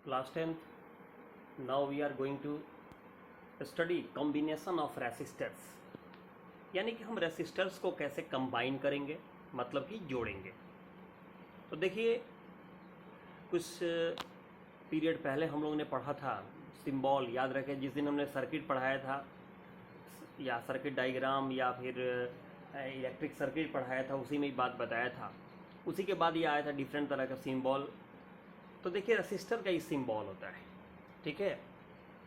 Class 10th. Now we are going to study combination of resistors. यानी कि हम resistors को कैसे कंबाइन करेंगे, मतलब कि जोड़ेंगे। तो देखिए, कुछ पीरियड पहले हम लोगों ने पढ़ा था सिंबल, याद रखें जिस दिन हमने सर्किट पढ़ाया था या सर्किट डायग्राम या फिर इलेक्ट्रिक सर्किट पढ़ाया था, उसी में ही बात बताया था। उसी के बाद ये आया था डिफरेंट तरह का सिंबल। तो देखिए, रेसिस्टर का ही सिंबल होता है, ठीक है।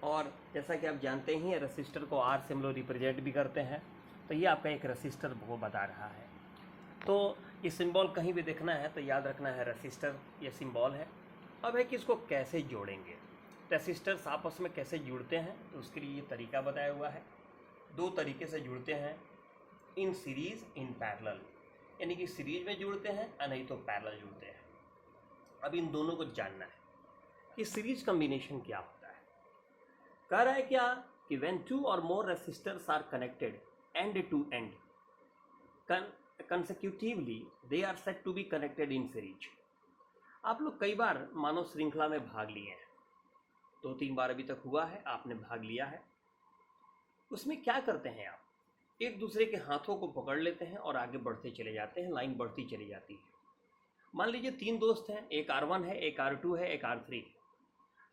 और जैसा कि आप जानते ही हैं, रेसिस्टर को आर से हम लोग रिप्रेजेंट भी करते हैं। तो ये आपका एक रेसिस्टर वो बता रहा है। तो ये सिंबल कहीं भी देखना है तो याद रखना है रेसिस्टर ये सिंबल है। अब है कि इसको कैसे जोड़ेंगे, रेसिस्टर्स आपस में कैसे जुड़ते हैं, तो उसके लिए ये तरीका बताया हुआ है। दो तरीके से जुड़ते हैं, इन सीरीज इन पैरेलल, यानी कि सीरीज में जुड़ते हैं या नहीं तो पैरेलल जुड़ते हैं। अब इन दोनों को जानना है कि सीरीज कॉम्बिनेशन क्या होता है। कह रहा है क्या कि when two or more resistors are connected end to end consecutively they are said to be connected in series। आप लोग कई बार मानव श्रृंखला में भाग लिए हैं, 2-3 बार अभी तक हुआ है आपने भाग लिया है। उसमें क्या करते हैं, आप एक दूसरे के हाथों को पकड़ लेते हैं और आगे बढ़ते चले जाते हैं, लाइन बढ़ती चली जाती है। मान लीजिए 3 दोस्त हैं, एक R1 है, एक R2 है, एक R3 है।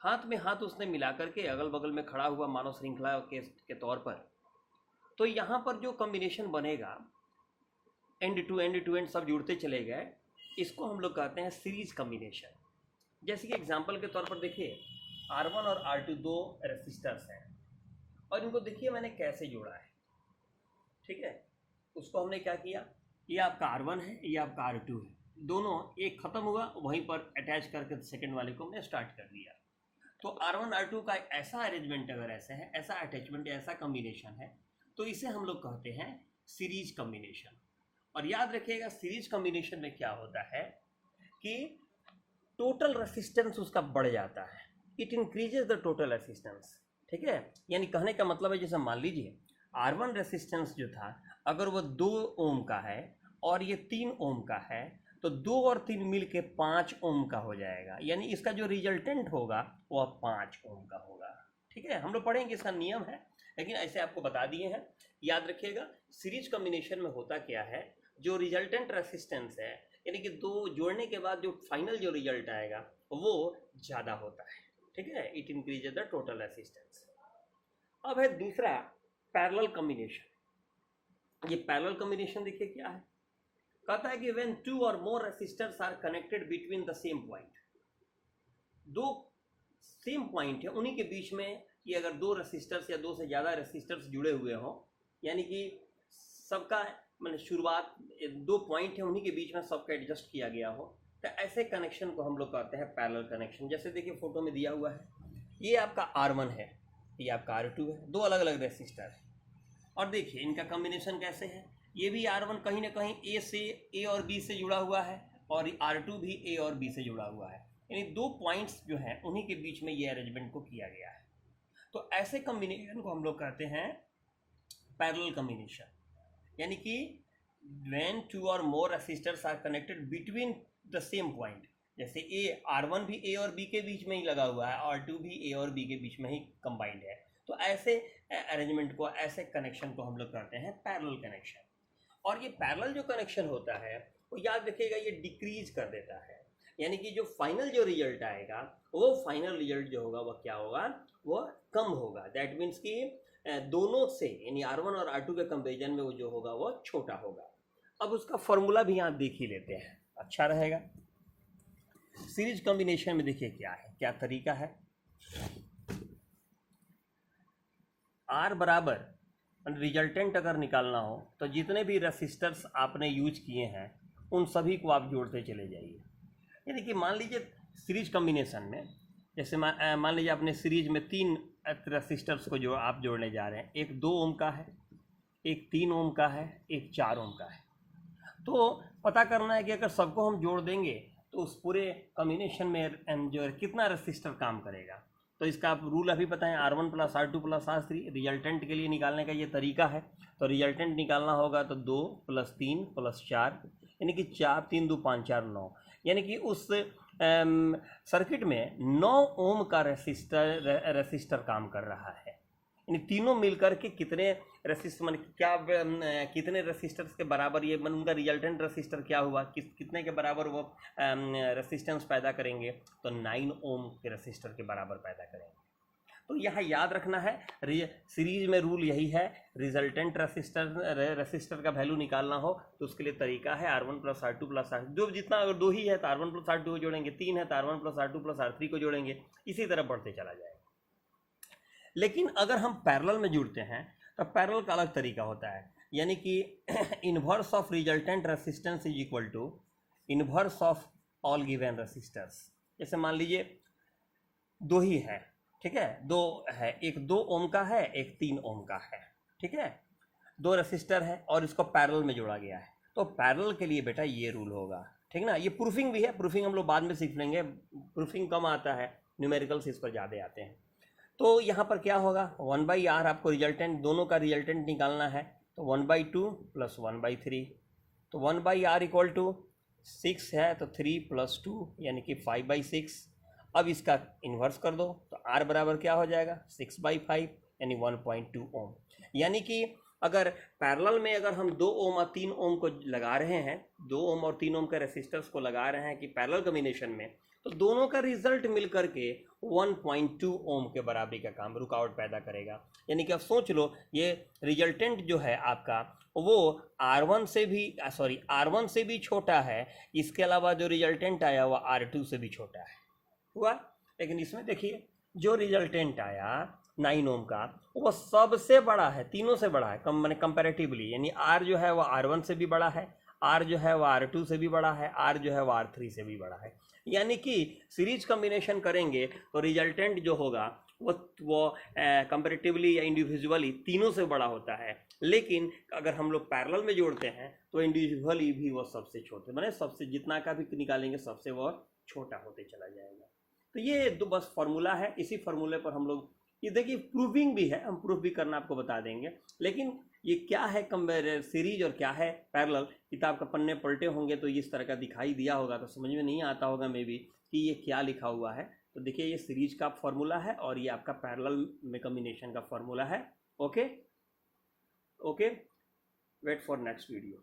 हाथ में हाथ उसने मिला करके अगल बगल में खड़ा हुआ मानव श्रृंखला के तौर पर। तो यहाँ पर जो कॉम्बिनेशन बनेगा, एंड टू एंड सब जुड़ते चले गए, इसको हम लोग कहते हैं सीरीज कॉम्बिनेशन। जैसे कि एग्जांपल के तौर पर देखिए, R1 और R2 दो रेसिस्टर्स हैं और इनको देखिए मैंने कैसे जोड़ा है, ठीक है। उसको हमने क्या किया, ये आपका R1 है, ये आपका R2 है, दोनों एक ख़त्म हुआ वहीं पर अटैच करके सेकंड वाले को हमने स्टार्ट कर दिया। तो R1 R2 का ऐसा अरेंजमेंट अगर ऐसा है, ऐसा अटैचमेंट, ऐसा कॉम्बिनेशन है, तो इसे हम लोग कहते हैं सीरीज कॉम्बिनेशन। और याद रखिएगा, सीरीज कॉम्बिनेशन में क्या होता है कि टोटल रेसिस्टेंस उसका बढ़ जाता है, it increases the total resistance, ठीक है। यानी कहने का मतलब है, जैसे मान लीजिए R1 रेसिस्टेंस जो था, अगर वो 2 ओम का है और ये 3 ओम का है, तो 2 और 3 मिल के 5 ओम का हो जाएगा। यानी इसका जो रिजल्टेंट होगा वह 5 ओम का होगा, ठीक है। हम लोग पढ़ेंगे, इसका नियम है, लेकिन ऐसे आपको बता दिए हैं। याद रखिएगा, सीरीज कॉम्बिनेशन में होता क्या है, जो रिजल्टेंट रेसिस्टेंस है, यानी कि दो जोड़ने के बाद जो फाइनल जो रिजल्ट आएगा वो ज़्यादा होता है, ठीक है। It increases the total resistance. अब है दूसरा पैरेलल कॉम्बिनेशन। ये पैरेलल कॉम्बिनेशन देखिए क्या है, कहता है कि when two or more resistors are connected between the same point. दो सेम पॉइंट है, उन्हीं के बीच में ये अगर 2 रेसिस्टर्स या 2 से ज़्यादा रेसिस्टर्स जुड़े हुए हों, यानी कि सबका मैंने शुरुआत 2 पॉइंट है, उन्हीं के बीच में सबका एडजस्ट किया गया हो, तो ऐसे कनेक्शन को हम लोग कहते हैं पैरेलल कनेक्शन। जैसे देखिए फोटो में दिया हुआ है, ये आपका R1 है, ये आपका R2 है, दो अलग अलग रेसिस्टर है। और देखिए इनका कॉम्बिनेशन कैसे है, ये भी R1 कहीं ना कहीं A और B से जुड़ा हुआ है और R2 भी A और B से जुड़ा हुआ है, यानी 2 पॉइंट्स जो हैं उन्हीं के बीच में ये अरेंजमेंट को किया गया है। तो ऐसे कॉम्बिनेशन को हम लोग कहते हैं पैरेलल कॉम्बिनेशन। यानी कि when 2 or more resistors are connected between the same point, जैसे R1 भी A और B के बीच में ही लगा हुआ है, R2 भी A और B के बीच में ही कंबाइंड है, तो ऐसे अरेंजमेंट को, ऐसे कनेक्शन को हम लोग कहते हैं पैरेलल कनेक्शन। और ये पैरेलल जो कनेक्शन होता है वो याद रखिएगा, ये डिक्रीज कर देता है, यानी कि जो फाइनल जो रिजल्ट आएगा, वो फाइनल रिजल्ट जो होगा वह क्या होगा, वो कम होगा। दैट मीन्स कि दोनों से, यानी R1 और R2 के कंपेरिजन में वो जो होगा वो छोटा होगा। अब उसका फॉर्मूला भी यहाँ देख ही लेते हैं, अच्छा रहेगा। सीरीज कॉम्बिनेशन में देखिए क्या है, क्या तरीका है। R बराबर रिजल्टेंट अगर निकालना हो तो जितने भी रेसिस्टर्स आपने यूज किए हैं उन सभी को आप जोड़ते चले जाइए। यानी कि मान लीजिए सीरीज कॉम्बिनेशन में, जैसे मान लीजिए आपने सीरीज में 3 रेसिस्टर्स को जो आप जोड़ने जा रहे हैं, एक 2 ओम का है, एक 3 ओम का है, एक 4 ओम का है। तो पता करना है कि अगर सबको हम जोड़ देंगे तो उस पूरे कॉम्बिनेशन में जो है कितना रेसिस्टर काम करेगा। तो इसका आप रूल अभी बताएं, R1 + R2 + R3 रिजल्टेंट के लिए निकालने का ये तरीका है। तो रिजल्टेंट निकालना होगा तो 2 + 3 + 4, यानी कि 4 3 2 5 4 9, यानी कि उस सर्किट में 9 ओम का रेसिस्टर काम कर रहा है। यानी तीनों मिलकर के कितने रेसिस्टर मान क्या कितने रेसिस्टर्स के बराबर ये उनका रिजल्टेंट रेसिस्टर क्या हुआ, कितने के बराबर वो रेसिस्टेंस पैदा करेंगे, तो 9 ओम के रेसिस्टर के बराबर पैदा करेंगे। तो यहाँ याद रखना है, सीरीज में रूल यही है, रिजल्टेंट रेसिस्टर का वैल्यू निकालना हो तो उसके लिए तरीका है R1 + R2 + R, जो जितना अगर 2 ही है तो R1 + R2 को जोड़ेंगे, 3 है तो R1 + R2 + R3 को जोड़ेंगे, इसी तरह बढ़ते चला जाएगा। लेकिन अगर हम पैरेलल में जुड़ते हैं तो पैरेलल का अलग तरीका होता है, यानी कि inverse of resultant resistance is equal to inverse of all given resistors. जैसे मान लीजिए 2 ही है, ठीक है, 2 है, एक 2 ओम का है, एक 3 ओम का है, ठीक है, 2 रेसिस्टर है और इसको पैरेलल में जोड़ा गया है। तो पैरेलल के लिए बेटा ये रूल होगा, ठीक ना। ये प्रूफिंग भी है, प्रूफिंग हम लोग बाद में सीख लेंगे, प्रूफिंग कम आता है, न्यूमेरिकल्स इस पर ज़्यादा आते हैं। तो यहाँ पर क्या होगा, 1/r आपको रिजल्टेंट, दोनों का रिजल्टेंट निकालना है, तो 1/2 + 1/3, तो 1/r इक्वल टू 6 है तो 3 + 2 यानी कि 5/6। अब इसका इन्वर्स कर दो तो r बराबर क्या हो जाएगा, 6/5 यानी 1.2 ओम। यानी कि अगर पैरेलल में अगर हम 2 ओम और 3 ओम को लगा रहे हैं, 2 ओम और 3 ओम के रेसिस्टर्स को लगा रहे हैं कि पैरेलल कॉम्बिनेशन में, तो दोनों का रिजल्ट मिलकर के 1.2 ओम के बराबरी का काम, रुकावट पैदा करेगा। यानी कि अब सोच लो, ये रिजल्टेंट जो है आपका वो R1 से भी छोटा है, इसके अलावा जो रिजल्टेंट आया वो R2 से भी छोटा है, हुआ। लेकिन इसमें देखिए जो रिजल्टेंट आया 9 ओम का वो सबसे बड़ा है, तीनों से बड़ा है, कम मैंने कंपैरेटिवली, यानी R जो है वो R1 से भी बड़ा है, R जो है वो R2 से भी बड़ा है, R जो है वो R3 से भी बड़ा है। यानी कि सीरीज कॉम्बिनेशन करेंगे तो रिजल्टेंट जो होगा वो कंपैरेटिवली या इंडिविजुअली तीनों से बड़ा होता है। लेकिन अगर हम लोग पैरेलल में जोड़ते हैं तो इंडिविजुअली भी वो सबसे छोटे, माने सबसे जितना का भी निकालेंगे सबसे वो छोटा होते चला जाएगा। तो ये तो बस फॉर्मूला है, इसी फॉर्मूले पर हम लोग, ये देखिए प्रूविंग भी है, हम प्रूफ भी करना आपको बता देंगे। लेकिन ये क्या है सीरीज और क्या है पैरेलल, किताब का पन्ने पलटे होंगे तो इस तरह का दिखाई दिया होगा तो समझ में नहीं आता होगा मे बी कि ये क्या लिखा हुआ है। तो देखिए ये सीरीज का फॉर्मूला है और ये आपका पैरेलल में कॉम्बिनेशन का फॉर्मूला है। Okay, wait for next video.